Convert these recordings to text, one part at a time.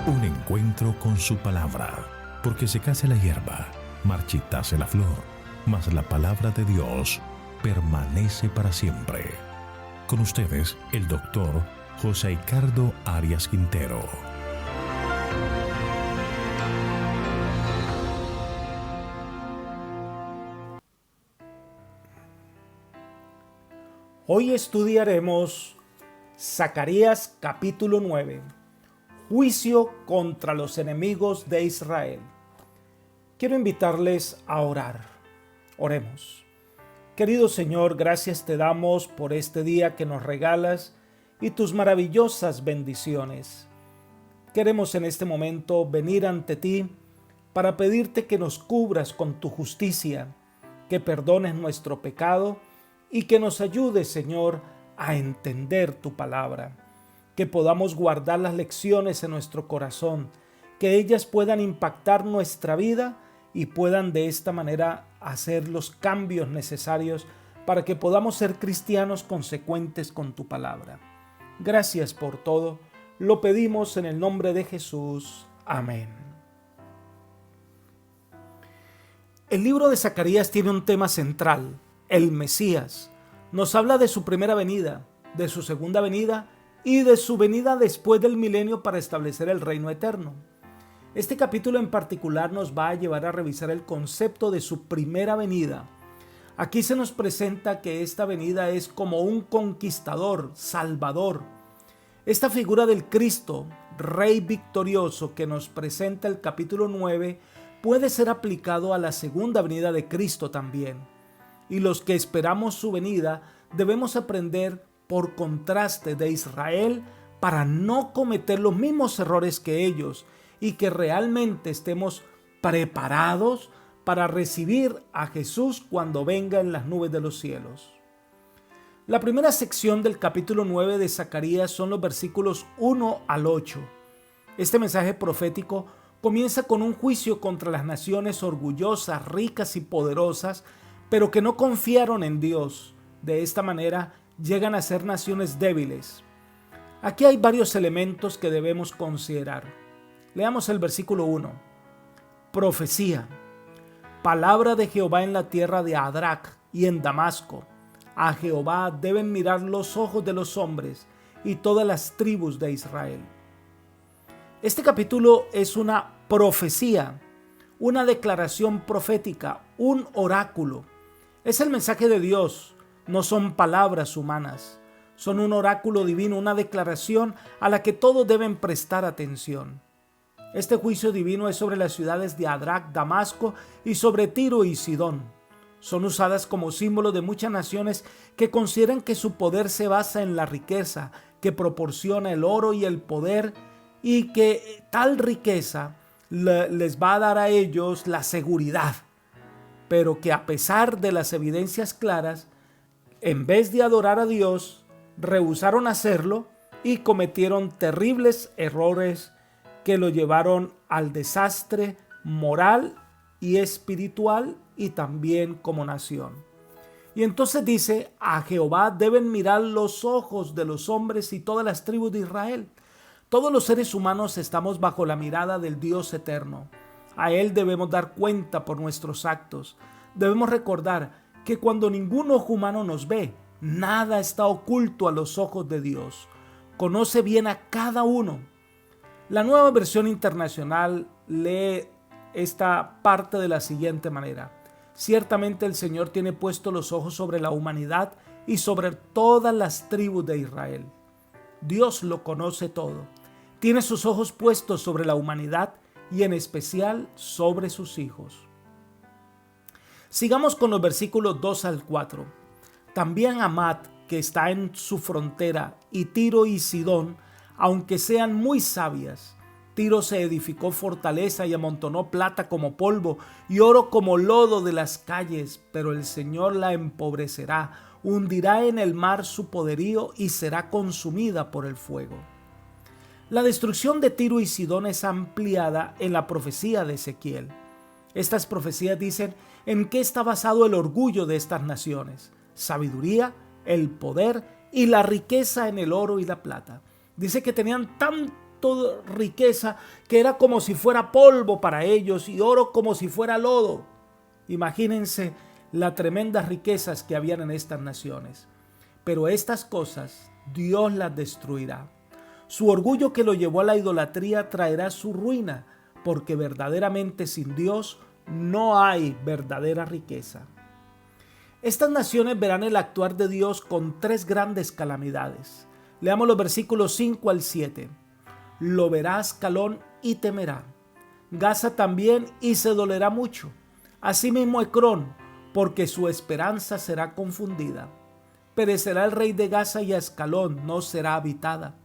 Un encuentro con su palabra, porque secase la hierba, marchitase la flor, mas la palabra de Dios permanece para siempre. Con ustedes, el doctor José Ricardo Arias Quintero. Hoy estudiaremos Zacarías capítulo 9, Juicio contra los enemigos de Israel. Quiero invitarles a orar. Oremos. Querido Señor, gracias te damos por este día que nos regalas y tus maravillosas bendiciones. Queremos en este momento venir ante ti para pedirte que nos cubras con tu justicia, que perdones nuestro pecado y que nos ayudes, Señor, a entender tu palabra, que podamos guardar las lecciones en nuestro corazón, que ellas puedan impactar nuestra vida y puedan de esta manera hacer los cambios necesarios para que podamos ser cristianos consecuentes con tu palabra. Gracias por todo, lo pedimos en el nombre de Jesús. Amén. El libro de Zacarías tiene un tema central: el Mesías. Nos habla de su primera venida, de su segunda venida y de su venida después del milenio para establecer el reino eterno. Este capítulo en particular nos va a llevar a revisar el concepto de su primera venida. Aquí se nos presenta que esta venida es como un conquistador, salvador. Esta figura del Cristo, Rey victorioso, que nos presenta el capítulo 9, puede ser aplicado a la segunda venida de Cristo también. Y los que esperamos su venida debemos aprender por contraste de Israel para no cometer los mismos errores que ellos y que realmente estemos preparados para recibir a Jesús cuando venga en las nubes de los cielos. La primera sección del capítulo 9 de Zacarías son los versículos 1 al 8. Este mensaje profético comienza con un juicio contra las naciones orgullosas, ricas y poderosas, pero que no confiaron en Dios. De esta manera llegan a ser naciones débiles. Aquí hay varios elementos que debemos considerar. Leamos el versículo 1. Profecía. Palabra de Jehová en la tierra de Adrac y en Damasco. A Jehová deben mirar los ojos de los hombres y todas las tribus de Israel. Este capítulo es una profecía, una declaración profética, un oráculo. Es el mensaje de Dios, no son palabras humanas. Son un oráculo divino, una declaración a la que todos deben prestar atención. Este juicio divino es sobre las ciudades de Adrac, Damasco y sobre Tiro y Sidón. Son usadas como símbolo de muchas naciones que consideran que su poder se basa en la riqueza que proporciona el oro y el poder, y que tal riqueza les va a dar a ellos la seguridad. Pero que a pesar de las evidencias claras, en vez de adorar a Dios, rehusaron hacerlo y cometieron terribles errores que lo llevaron al desastre moral y espiritual y también como nación. Y entonces dice: a Jehová deben mirar los ojos de los hombres y todas las tribus de Israel. Todos los seres humanos estamos bajo la mirada del Dios eterno. A Él debemos dar cuenta por nuestros actos. Debemos recordar que cuando ningún ojo humano nos ve, nada está oculto a los ojos de Dios. Conoce bien a cada uno. La Nueva Versión Internacional lee esta parte de la siguiente manera: ciertamente el Señor tiene puestos los ojos sobre la humanidad y sobre todas las tribus de Israel. Dios lo conoce todo. Tiene sus ojos puestos sobre la humanidad y en especial sobre sus hijos. Sigamos con los versículos 2 al 4. También Hamat, que está en su frontera, y Tiro y Sidón, aunque sean muy sabias. Tiro se edificó fortaleza y amontonó plata como polvo y oro como lodo de las calles, pero el Señor la empobrecerá, hundirá en el mar su poderío y será consumida por el fuego. La destrucción de Tiro y Sidón es ampliada en la profecía de Ezequiel. Estas profecías dicen en qué está basado el orgullo de estas naciones: sabiduría, el poder y la riqueza en el oro y la plata. Dice que tenían tanto riqueza que era como si fuera polvo para ellos y oro como si fuera lodo. Imagínense las tremendas riquezas que habían en estas naciones. Pero estas cosas Dios las destruirá. Su orgullo que lo llevó a la idolatría traerá su ruina, porque verdaderamente sin Dios no hay verdadera riqueza. Estas naciones verán el actuar de Dios con 3 grandes calamidades. Leamos los versículos 5 al 7. Lo verá Ascalón y temerá. Gaza también y se dolerá mucho. Asimismo Ecrón, porque su esperanza será confundida. Perecerá el rey de Gaza y Ascalón no será habitada.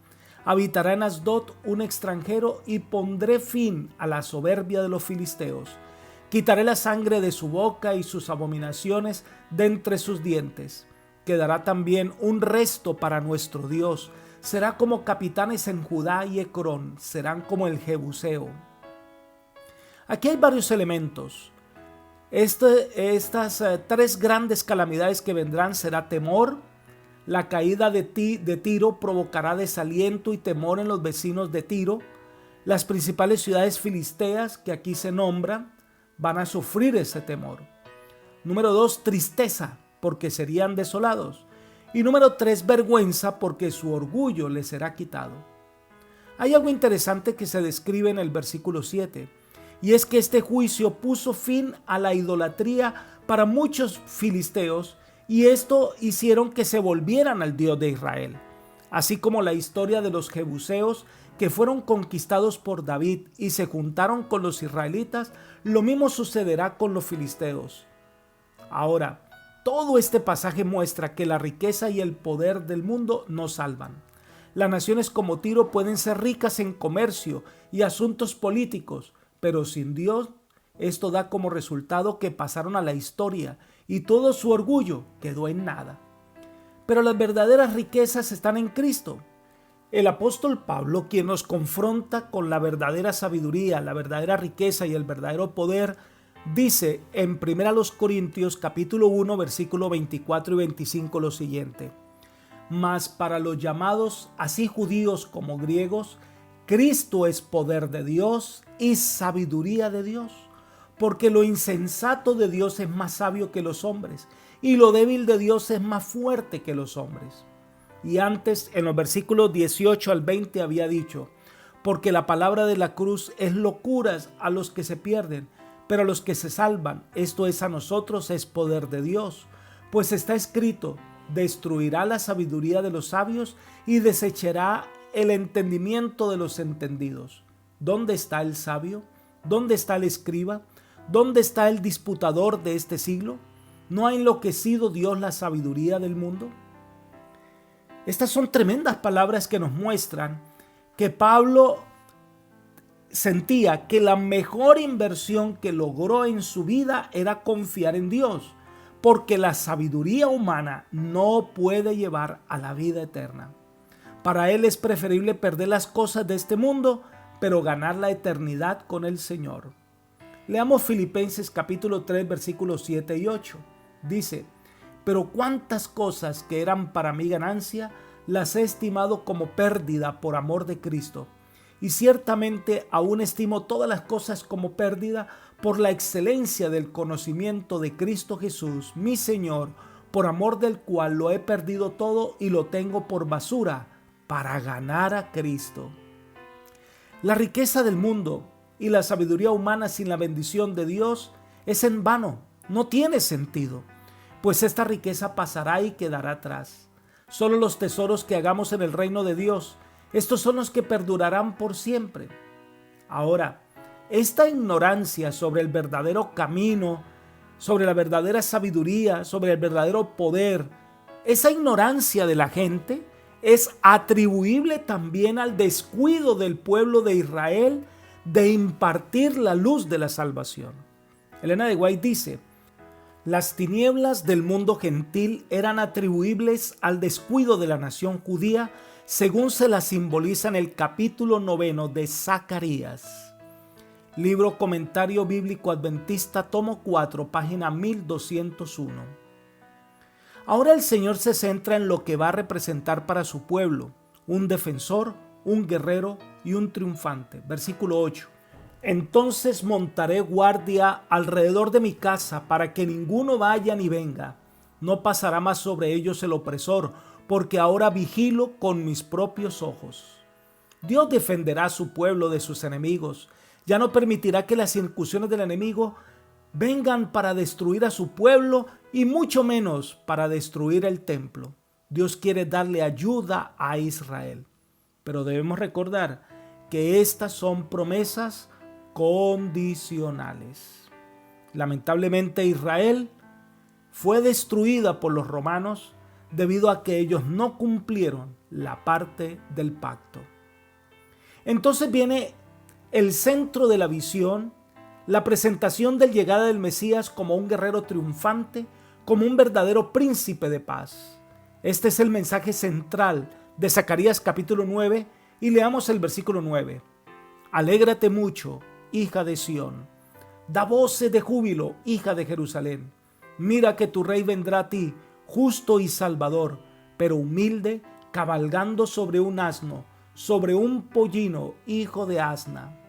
Habitará en Asdod un extranjero y pondré fin a la soberbia de los filisteos. Quitaré la sangre de su boca y sus abominaciones de entre sus dientes. Quedará también un resto para nuestro Dios. Será como capitanes en Judá y Ecrón, serán como el Jebuseo. Aquí hay varios elementos. Estas 3 grandes calamidades que vendrán será temor. La caída de Tiro provocará desaliento y temor en los vecinos de Tiro. Las principales ciudades filisteas que aquí se nombran van a sufrir ese temor. Número 2, tristeza, porque serían desolados. Y número 3, vergüenza, porque su orgullo les será quitado. Hay algo interesante que se describe en el versículo 7, y es que este juicio puso fin a la idolatría para muchos filisteos, y esto hicieron que se volvieran al Dios de Israel, así como la historia de los jebuseos que fueron conquistados por David y se juntaron con los israelitas. Lo mismo sucederá con los filisteos. Ahora, todo este pasaje muestra que la riqueza y el poder del mundo no salvan. Las naciones como Tiro pueden ser ricas en comercio y asuntos políticos, pero sin Dios, esto da como resultado que pasaron a la historia y todo su orgullo quedó en nada. Pero las verdaderas riquezas están en Cristo. El apóstol Pablo, quien nos confronta con la verdadera sabiduría, la verdadera riqueza y el verdadero poder, dice en 1 Corintios capítulo 1 versículo 24 y 25 lo siguiente: mas para los llamados, así judíos como griegos, Cristo es poder de Dios y sabiduría de Dios, porque lo insensato de Dios es más sabio que los hombres, y lo débil de Dios es más fuerte que los hombres. Y antes, en los versículos 18 al 20 había dicho: porque la palabra de la cruz es locuras a los que se pierden, pero a los que se salvan, esto es a nosotros, es poder de Dios. Pues está escrito: destruirá la sabiduría de los sabios y desechará el entendimiento de los entendidos. ¿Dónde está el sabio? ¿Dónde está el escriba? ¿Dónde está el disputador de este siglo? ¿No ha enloquecido Dios la sabiduría del mundo? Estas son tremendas palabras que nos muestran que Pablo sentía que la mejor inversión que logró en su vida era confiar en Dios, porque la sabiduría humana no puede llevar a la vida eterna. Para él es preferible perder las cosas de este mundo, pero ganar la eternidad con el Señor. Leamos Filipenses capítulo 3 versículos 7 y 8. Dice: pero cuántas cosas que eran para mí ganancia, las he estimado como pérdida por amor de Cristo. Y ciertamente aún estimo todas las cosas como pérdida por la excelencia del conocimiento de Cristo Jesús, mi Señor, por amor del cual lo he perdido todo y lo tengo por basura, para ganar a Cristo. La riqueza del mundo y la sabiduría humana sin la bendición de Dios es en vano, no tiene sentido, pues esta riqueza pasará y quedará atrás. Solo los tesoros que hagamos en el reino de Dios, estos son los que perdurarán por siempre. Ahora, esta ignorancia sobre el verdadero camino, sobre la verdadera sabiduría, sobre el verdadero poder, esa ignorancia de la gente es atribuible también al descuido del pueblo de Israel de impartir la luz de la salvación. Elena de White dice: las tinieblas del mundo gentil eran atribuibles al descuido de la nación judía, según se la simboliza en el capítulo 9 de Zacarías. Libro Comentario Bíblico Adventista, tomo 4, página 1201. Ahora el Señor se centra en lo que va a representar para su pueblo: un defensor, un guerrero y un triunfante. Versículo 8. Entonces montaré guardia alrededor de mi casa para que ninguno vaya ni venga. No pasará más sobre ellos el opresor, porque ahora vigilo con mis propios ojos. Dios defenderá a su pueblo de sus enemigos. Ya no permitirá que las incursiones del enemigo vengan para destruir a su pueblo y mucho menos para destruir el templo. Dios quiere darle ayuda a Israel. Pero debemos recordar que estas son promesas condicionales. Lamentablemente Israel fue destruida por los romanos debido a que ellos no cumplieron la parte del pacto. Entonces viene el centro de la visión, la presentación de la llegada del Mesías como un guerrero triunfante, como un verdadero príncipe de paz. Este es el mensaje central de Zacarías capítulo 9 y leamos el versículo 9. Alégrate mucho, hija de Sión. Da voces de júbilo, hija de Jerusalén. Mira que tu rey vendrá a ti, justo y salvador, pero humilde, cabalgando sobre un asno, sobre un pollino, hijo de asna.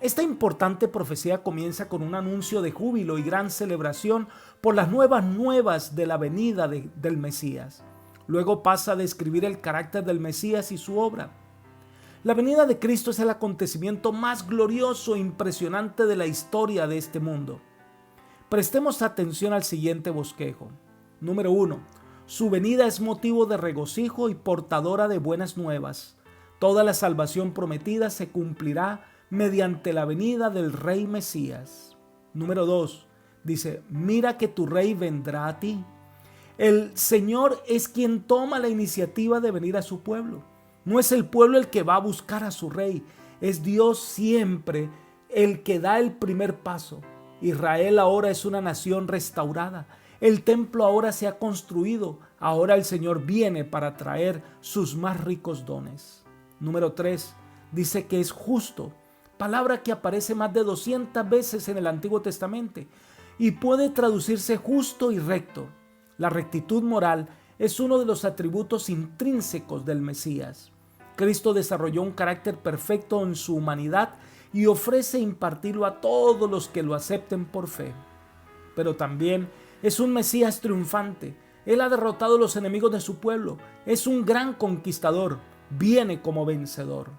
Esta importante profecía comienza con un anuncio de júbilo y gran celebración por las nuevas de la venida del Mesías. Luego pasa a describir el carácter del Mesías y su obra. La venida de Cristo es el acontecimiento más glorioso e impresionante de la historia de este mundo. Prestemos atención al siguiente bosquejo. Número 1. Su venida es motivo de regocijo y portadora de buenas nuevas. Toda la salvación prometida se cumplirá mediante la venida del Rey Mesías. Número 2. Dice, mira que tu Rey vendrá a ti. El Señor es quien toma la iniciativa de venir a su pueblo. No es el pueblo el que va a buscar a su Rey. Es Dios siempre el que da el primer paso. Israel ahora es una nación restaurada. El templo ahora se ha construido. Ahora el Señor viene para traer sus más ricos dones. Número 3. Dice que es justo. Palabra que aparece más de 200 veces en el Antiguo Testamento y puede traducirse justo y recto. La rectitud moral es uno de los atributos intrínsecos del Mesías. Cristo desarrolló un carácter perfecto en su humanidad y ofrece impartirlo a todos los que lo acepten por fe. Pero también es un Mesías triunfante. Él ha derrotado a los enemigos de su pueblo. Es un gran conquistador. Viene como vencedor.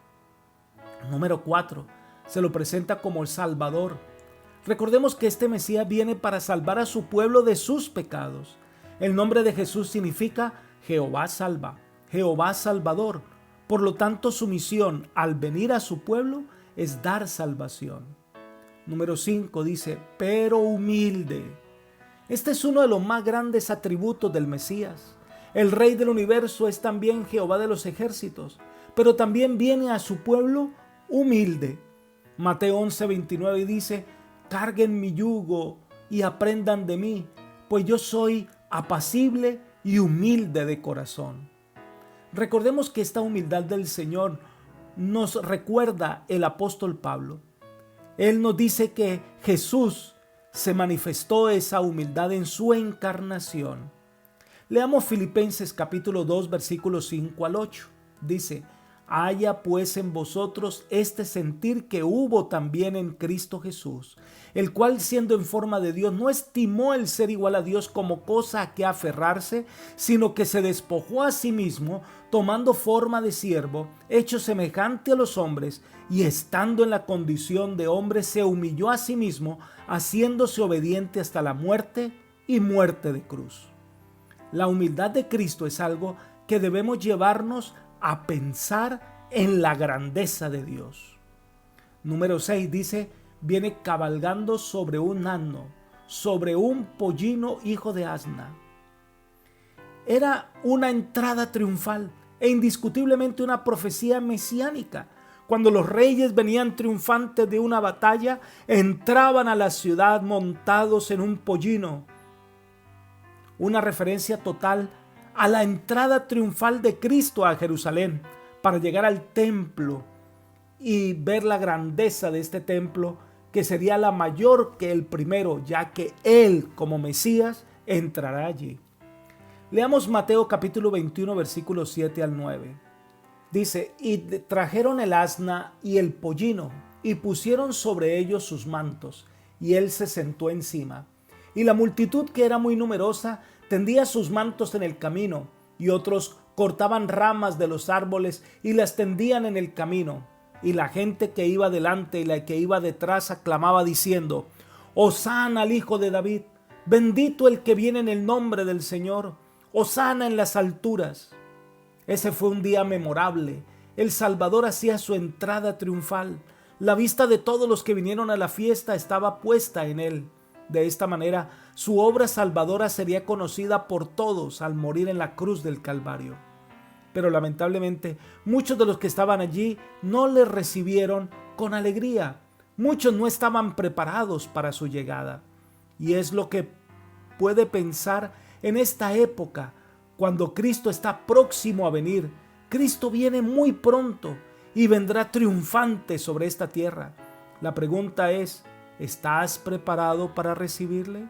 Número 4. Se lo presenta como el Salvador. Recordemos que este Mesías viene para salvar a su pueblo de sus pecados. El nombre de Jesús significa Jehová salva, Jehová Salvador. Por lo tanto, su misión al venir a su pueblo es dar salvación. Número 5 dice, pero humilde. Este es uno de los más grandes atributos del Mesías. El Rey del universo es también Jehová de los ejércitos, pero también viene a su pueblo humilde. Mateo 11:29 dice, carguen mi yugo y aprendan de mí, pues yo soy apacible y humilde de corazón. Recordemos que esta humildad del Señor nos recuerda el apóstol Pablo. Él nos dice que Jesús se manifestó esa humildad en su encarnación. Leamos Filipenses capítulo 2 versículos 5 al 8. Dice, haya pues en vosotros este sentir que hubo también en Cristo Jesús, el cual siendo en forma de Dios no estimó el ser igual a Dios como cosa a que aferrarse, sino que se despojó a sí mismo, tomando forma de siervo, hecho semejante a los hombres, y estando en la condición de hombre se humilló a sí mismo, haciéndose obediente hasta la muerte y muerte de cruz. La humildad de Cristo es algo que debemos llevarnos a pensar en la grandeza de Dios. Número 6 dice, viene cabalgando sobre un asno, sobre un pollino hijo de asna. Era una entrada triunfal e indiscutiblemente una profecía mesiánica. Cuando los reyes venían triunfantes de una batalla, entraban a la ciudad montados en un pollino. Una referencia total a la entrada triunfal de Cristo a Jerusalén para llegar al templo y ver la grandeza de este templo, que sería la mayor que el primero, ya que Él como Mesías entrará allí. Leamos Mateo capítulo 21 versículos 7 al 9. Dice, y trajeron el asna y el pollino, y pusieron sobre ellos sus mantos, y él se sentó encima. Y la multitud, que era muy numerosa, tendía sus mantos en el camino, y otros cortaban ramas de los árboles y las tendían en el camino. Y la gente que iba delante y la que iba detrás aclamaba diciendo, Hosana al Hijo de David, bendito el que viene en el nombre del Señor, Hosana en las alturas. Ese fue un día memorable. El Salvador hacía su entrada triunfal. La vista de todos los que vinieron a la fiesta estaba puesta en él. De esta manera, su obra salvadora sería conocida por todos al morir en la cruz del Calvario. Pero lamentablemente, muchos de los que estaban allí no le recibieron con alegría. Muchos no estaban preparados para su llegada. Y es lo que puede pensar en esta época, cuando Cristo está próximo a venir. Cristo viene muy pronto y vendrá triunfante sobre esta tierra. La pregunta es, ¿estás preparado para recibirle?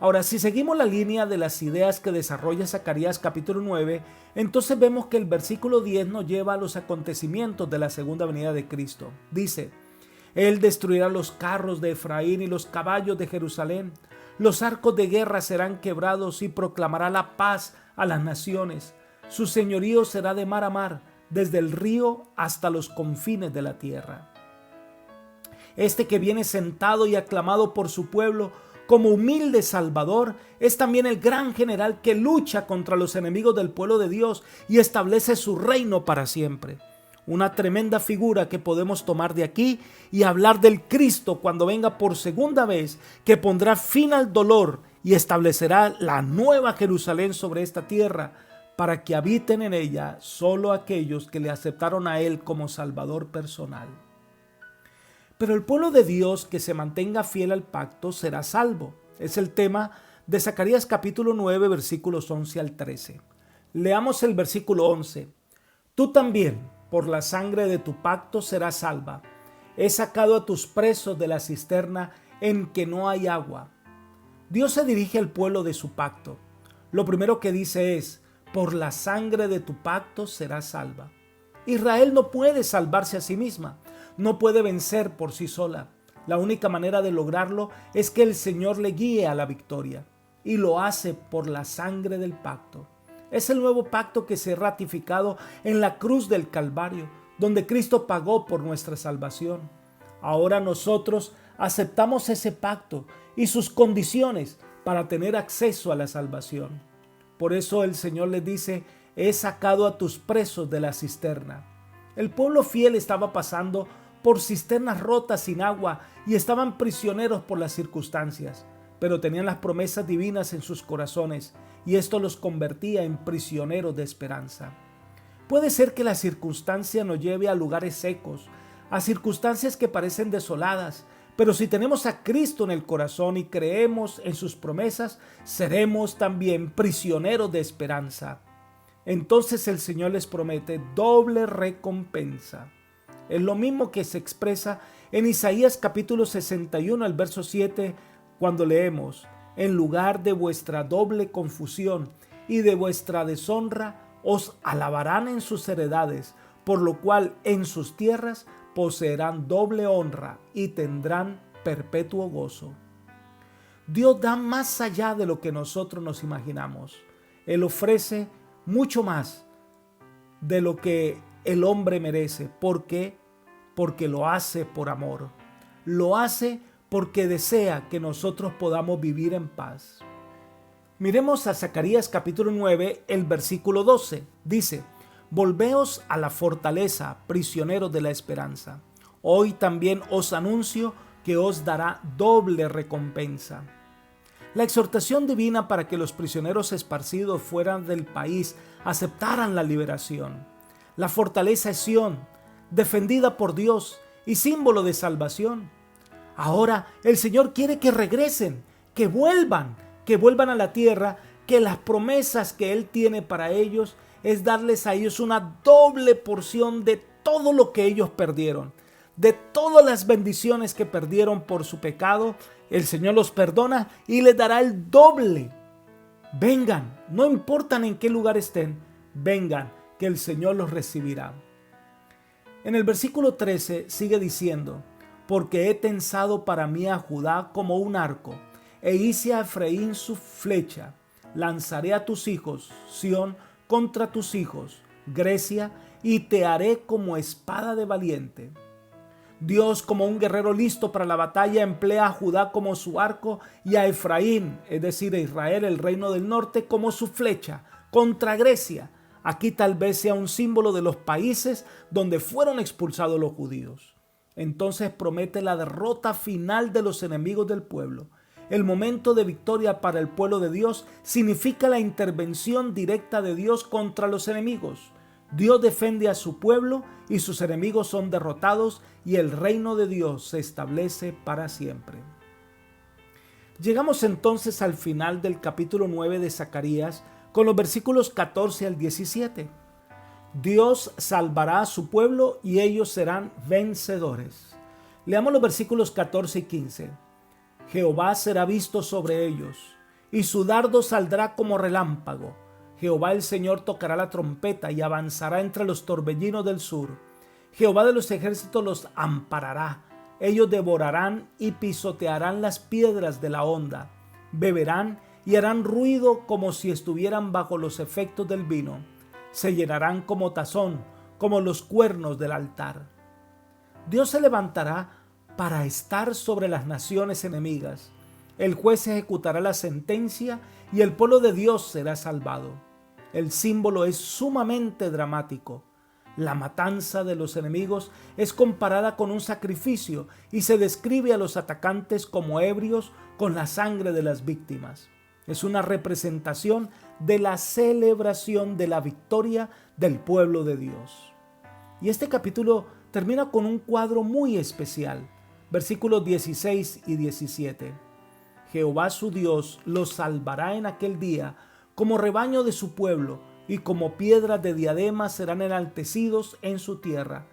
Ahora, si seguimos la línea de las ideas que desarrolla Zacarías capítulo 9, entonces vemos que el versículo 10 nos lleva a los acontecimientos de la segunda venida de Cristo. Dice, Él destruirá los carros de Efraín y los caballos de Jerusalén. Los arcos de guerra serán quebrados y proclamará la paz a las naciones. Su señorío será de mar a mar, desde el río hasta los confines de la tierra. Este que viene sentado y aclamado por su pueblo como humilde Salvador, es también el gran general que lucha contra los enemigos del pueblo de Dios y establece su reino para siempre. Una tremenda figura que podemos tomar de aquí y hablar del Cristo cuando venga por segunda vez, que pondrá fin al dolor y establecerá la nueva Jerusalén sobre esta tierra, para que habiten en ella solo aquellos que le aceptaron a Él como Salvador personal. Pero el pueblo de Dios que se mantenga fiel al pacto será salvo. Es el tema de Zacarías capítulo 9, versículos 11 al 13. Leamos el versículo 11. Tú también, por la sangre de tu pacto, serás salva. He sacado a tus presos de la cisterna en que no hay agua. Dios se dirige al pueblo de su pacto. Lo primero que dice es, por la sangre de tu pacto serás salva. Israel no puede salvarse a sí misma. No puede vencer por sí sola. La única manera de lograrlo es que el Señor le guíe a la victoria, y lo hace por la sangre del pacto. Es el nuevo pacto que se ha ratificado en la cruz del Calvario, donde Cristo pagó por nuestra salvación. Ahora nosotros aceptamos ese pacto y sus condiciones para tener acceso a la salvación. Por eso el Señor les dice, he sacado a tus presos de la cisterna. El pueblo fiel estaba pasando por cisternas rotas sin agua y estaban prisioneros por las circunstancias, pero tenían las promesas divinas en sus corazones y esto los convertía en prisioneros de esperanza. Puede ser que la circunstancia nos lleve a lugares secos, a circunstancias que parecen desoladas, pero si tenemos a Cristo en el corazón y creemos en sus promesas, seremos también prisioneros de esperanza. Entonces el Señor les promete doble recompensa. Es lo mismo que se expresa en Isaías capítulo 61, el verso 7, cuando leemos, en lugar de vuestra doble confusión y de vuestra deshonra, os alabarán en sus heredades, por lo cual en sus tierras poseerán doble honra y tendrán perpetuo gozo. Dios da más allá de lo que nosotros nos imaginamos. Él ofrece mucho más de lo que el hombre merece. ¿Por qué? Porque lo hace por amor. Lo hace porque desea que nosotros podamos vivir en paz. Miremos a Zacarías capítulo 9, el versículo 12. Dice, volveos a la fortaleza, prisioneros de la esperanza. Hoy también os anuncio que os dará doble recompensa. La exhortación divina para que los prisioneros esparcidos fuera del país aceptaran la liberación. La fortaleza es Sión, defendida por Dios y símbolo de salvación. Ahora el Señor quiere que regresen, que vuelvan a la tierra, que las promesas que Él tiene para ellos es darles a ellos una doble porción de todo lo que ellos perdieron, de todas las bendiciones que perdieron por su pecado. El Señor los perdona y les dará el doble. Vengan, no importa en qué lugar estén, vengan, que el Señor los recibirá. En el versículo 13 sigue diciendo: porque he tensado para mí a Judá como un arco, e hice a Efraín su flecha. Lanzaré a tus hijos, Sión, contra tus hijos, Grecia, y te haré como espada de valiente. Dios, como un guerrero listo para la batalla, emplea a Judá como su arco y a Efraín, es decir, a Israel, el reino del norte, como su flecha contra Grecia. Aquí tal vez sea un símbolo de los países donde fueron expulsados los judíos. Entonces promete la derrota final de los enemigos del pueblo. El momento de victoria para el pueblo de Dios significa la intervención directa de Dios contra los enemigos. Dios defiende a su pueblo y sus enemigos son derrotados y el reino de Dios se establece para siempre. Llegamos entonces al final del capítulo 9 de Zacarías con los versículos 14 al 17. Dios salvará a su pueblo y ellos serán vencedores. Leamos los versículos 14 y 15. Jehová será visto sobre ellos, y su dardo saldrá como relámpago. Jehová el Señor tocará la trompeta y avanzará entre los torbellinos del sur. Jehová de los ejércitos los amparará. Ellos devorarán y pisotearán las piedras de la honda. Beberán y harán ruido como si estuvieran bajo los efectos del vino. Se llenarán como tazón, como los cuernos del altar. Dios se levantará para estar sobre las naciones enemigas. El juez ejecutará la sentencia y el pueblo de Dios será salvado. El símbolo es sumamente dramático. La matanza de los enemigos es comparada con un sacrificio y se describe a los atacantes como ebrios con la sangre de las víctimas. Es una representación de la celebración de la victoria del pueblo de Dios. Y este capítulo termina con un cuadro muy especial. Versículos 16 y 17. Jehová su Dios los salvará en aquel día como rebaño de su pueblo, y como piedras de diadema serán enaltecidos en su tierra.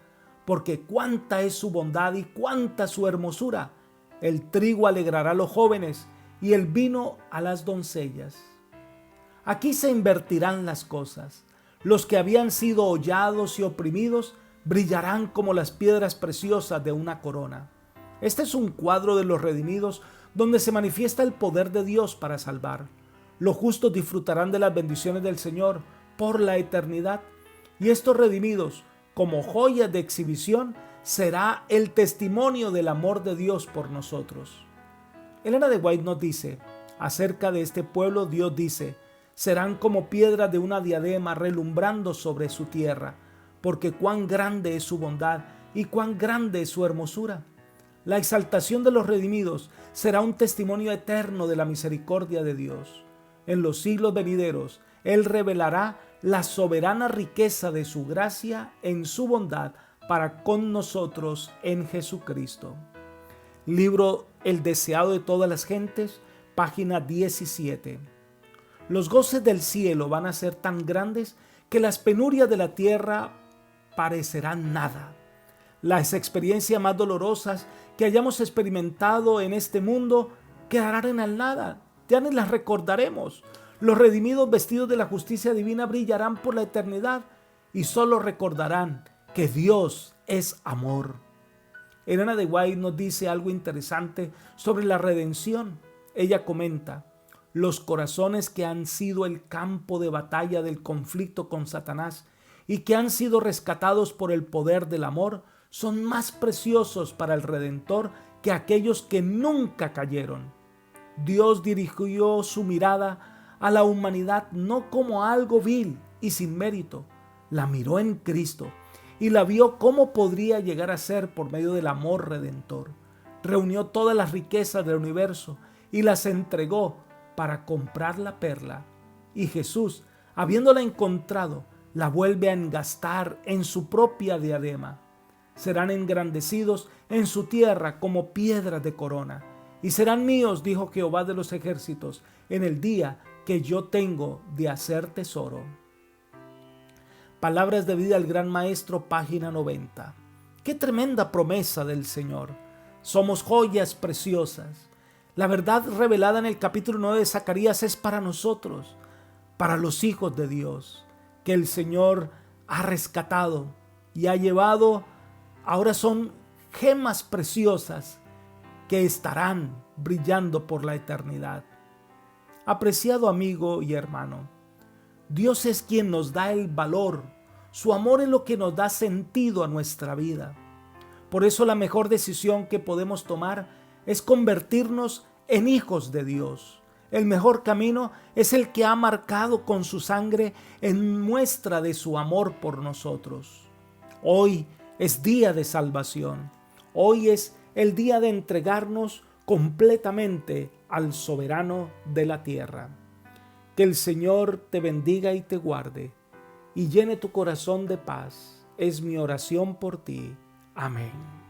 Porque cuánta es su bondad y cuánta su hermosura. El trigo alegrará a los jóvenes y el vino a las doncellas. Aquí se invertirán las cosas. Los que habían sido hollados y oprimidos brillarán como las piedras preciosas de una corona. Este es un cuadro de los redimidos donde se manifiesta el poder de Dios para salvar. Los justos disfrutarán de las bendiciones del Señor por la eternidad, y estos redimidos, como joyas de exhibición, será el testimonio del amor de Dios por nosotros. Elena de White nos dice, acerca de este pueblo, Dios dice: serán como piedras de una diadema relumbrando sobre su tierra, porque cuán grande es su bondad y cuán grande es su hermosura. La exaltación de los redimidos será un testimonio eterno de la misericordia de Dios. En los siglos venideros, Él revelará la soberana riqueza de su gracia en su bondad para con nosotros en Jesucristo. Libro El deseado de todas las gentes, página 17. Los goces del cielo van a ser tan grandes que las penurias de la tierra parecerán nada. Las experiencias más dolorosas que hayamos experimentado en este mundo quedarán en el nada, ya ni las recordaremos. Los redimidos vestidos de la justicia divina brillarán por la eternidad y solo recordarán que Dios es amor. Elena de White nos dice algo interesante sobre la redención. Ella comenta: los corazones que han sido el campo de batalla del conflicto con Satanás y que han sido rescatados por el poder del amor son más preciosos para el Redentor que aquellos que nunca cayeron. Dios dirigió su mirada a la humanidad no como algo vil y sin mérito. La miró en Cristo y la vio cómo podría llegar a ser por medio del amor redentor. Reunió todas las riquezas del universo y las entregó para comprar la perla. Y Jesús, habiéndola encontrado, la vuelve a engastar en su propia diadema. Serán engrandecidos en su tierra como piedras de corona. Y serán míos, dijo Jehová de los ejércitos, en el día que yo tengo de hacer tesoro. Palabras de vida al Gran Maestro, página 90. Qué tremenda promesa del Señor. Somos joyas preciosas. La verdad revelada en el capítulo 9 de Zacarías es para nosotros, para los hijos de Dios. Que el Señor ha rescatado y ha llevado. Ahora son gemas preciosas que estarán brillando por la eternidad. Apreciado amigo y hermano, Dios es quien nos da el valor. Su amor es lo que nos da sentido a nuestra vida. Por eso la mejor decisión que podemos tomar es convertirnos en hijos de Dios. El mejor camino es el que ha marcado con su sangre en muestra de su amor por nosotros. Hoy es día de salvación. Hoy es el día de entregarnos completamente al soberano de la tierra. Que el Señor te bendiga y te guarde y llene tu corazón de paz. Es mi oración por ti. Amén.